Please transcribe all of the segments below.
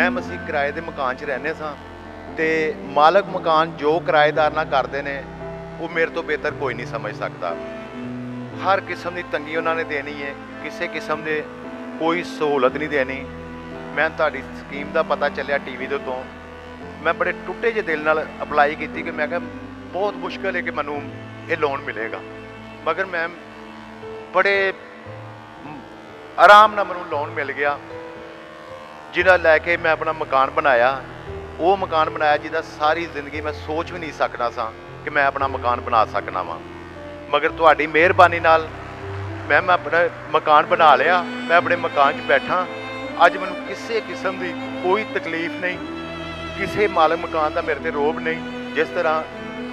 Ma'am ਅਸੀਂ ਕਿਰਾਏ ਦੇ ਮਕਾਨ 'ਚ ਰਹਿੰਦੇ ਸਾਂ ਤੇ ਮਾਲਕ ਮਕਾਨ ਜੋ ਕਿਰਾਏਦਾਰ ਨਾਲ ਕਰਦੇ ਨੇ ਉਹ ਮੇਰੇ ਤੋਂ ਬਿਹਤਰ ਕੋਈ ਨਹੀਂ ਸਮਝ ਸਕਦਾ। ਹਰ ਕਿਸਮ ਦੀ ਤੰਗੀ ਉਹਨਾਂ ਨੇ ਦੇਣੀ ਹੈ, ਕਿਸੇ ਕਿਸਮ ਦੇ ਕੋਈ ਸਹੂਲਤ ਨਹੀਂ ਦੇਣੀ। ਮੈਂ ਤੁਹਾਡੀ ਸਕੀਮ ਦਾ ਪਤਾ ਚੱਲਿਆ ਟੀਵੀ ਦੇ ਉੱਤੋਂ, ਮੈਂ ਬੜੇ ਟੁੱਟੇ ਜਿਹੇ ਦਿਲ ਨਾਲ ਅਪਲਾਈ ਕੀਤੀ ਕਿ ਮੈਂ ਕਿਹਾ ਬਹੁਤ ਮੁਸ਼ਕਿਲ ਹੈ ਕਿ ਮੈਨੂੰ ਇਹ ਲੋਨ ਮਿਲੇਗਾ, ਮਗਰ ਮੈਮ ਬੜੇ ਆਰਾਮ ਨਾਲ ਮੈਨੂੰ ਲੋਨ ਮਿਲ ਗਿਆ, ਜਿਹਦਾ ਲੈ ਕੇ ਮੈਂ ਆਪਣਾ ਮਕਾਨ ਬਣਾਇਆ। ਉਹ ਮਕਾਨ ਬਣਾਇਆ ਜਿਹਦਾ ਸਾਰੀ ਜ਼ਿੰਦਗੀ ਮੈਂ ਸੋਚ ਵੀ ਨਹੀਂ ਸਕਦਾ ਸਾਂ ਕਿ ਮੈਂ ਆਪਣਾ ਮਕਾਨ ਬਣਾ ਸਕਣਾ ਵਾਂ, ਮਗਰ ਤੁਹਾਡੀ ਮਿਹਰਬਾਨੀ ਨਾਲ ਮੈਂ ਆਪਣਾ ਮਕਾਨ ਬਣਾ ਲਿਆ। ਮੈਂ ਆਪਣੇ ਮਕਾਨ 'ਚ ਬੈਠਾ, ਅੱਜ ਮੈਨੂੰ ਕਿਸੇ ਕਿਸਮ ਦੀ ਕੋਈ ਤਕਲੀਫ ਨਹੀਂ, ਕਿਸੇ ਮਾਲਕ ਮਕਾਨ ਦਾ ਮੇਰੇ ਤੇ ਰੋਹਬ ਨਹੀਂ। ਜਿਸ ਤਰ੍ਹਾਂ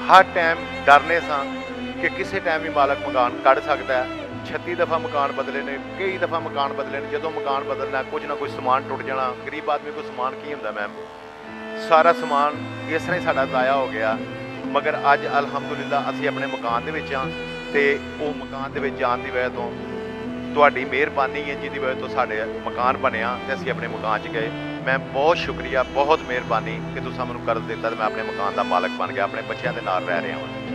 ਹਰ ਟਾਈਮ ਡਰਨੇ ਸਾਂ ਕਿ ਕਿਸੇ ਟਾਈਮ ਵੀ ਮਾਲਕ ਮਕਾਨ ਕੱਢ ਸਕਦਾ ਹੈ। 36 ਦਫਾ ਮਕਾਨ ਬਦਲੇ ਨੇ, ਕਈ ਦਫਾ ਮਕਾਨ ਬਦਲੇ ਨੇ। ਜਦੋਂ ਮਕਾਨ ਬਦਲਣਾ ਕੁਝ ਨਾ ਕੁਝ ਸਮਾਨ ਟੁੱਟ ਜਾਣਾ। ਗਰੀਬ ਆਦਮੀ ਕੋਲ ਸਮਾਨ ਕੀ ਹੁੰਦਾ ਮੈਮ, ਸਾਰਾ ਸਮਾਨ ਇਸ ਤਰ੍ਹਾਂ ਹੀ ਸਾਡਾ ਜ਼ਾਇਆ ਹੋ ਗਿਆ। ਮਗਰ ਅੱਜ ਅਲਹਮਦੁਲਿਲਾ ਅਸੀਂ ਆਪਣੇ ਮਕਾਨ ਦੇ ਵਿੱਚ ਹਾਂ ਤੇ ਉਹ ਮਕਾਨ ਦੇ ਵਿੱਚ ਜਾਣ ਦੀ ਵਜ੍ਹਾ ਤੋਂ ਤੁਹਾਡੀ ਮਿਹਰਬਾਨੀ ਹੈ, ਜਿਹਦੀ ਵਜ੍ਹਾ ਤੋਂ ਸਾਡੇ ਮਕਾਨ ਬਣਿਆ ਤੇ ਅਸੀਂ ਆਪਣੇ ਮਕਾਨ 'ਚ ਗਏ। ਮੈਂ ਬਹੁਤ ਸ਼ੁਕਰੀਆ, ਬਹੁਤ ਮਿਹਰਬਾਨੀ ਕਿ ਤੁਸੀਂ ਮੈਨੂੰ ਕਰਜ਼ ਦਿੱਤਾ ਤੇ ਮੈਂ ਆਪਣੇ ਮਕਾਨ ਦਾ ਮਾਲਕ ਬਣ ਗਿਆ, ਆਪਣੇ ਬੱਚਿਆਂ ਦੇ ਨਾਲ ਰਹਿ ਰਿਹਾ ਹਾਂ।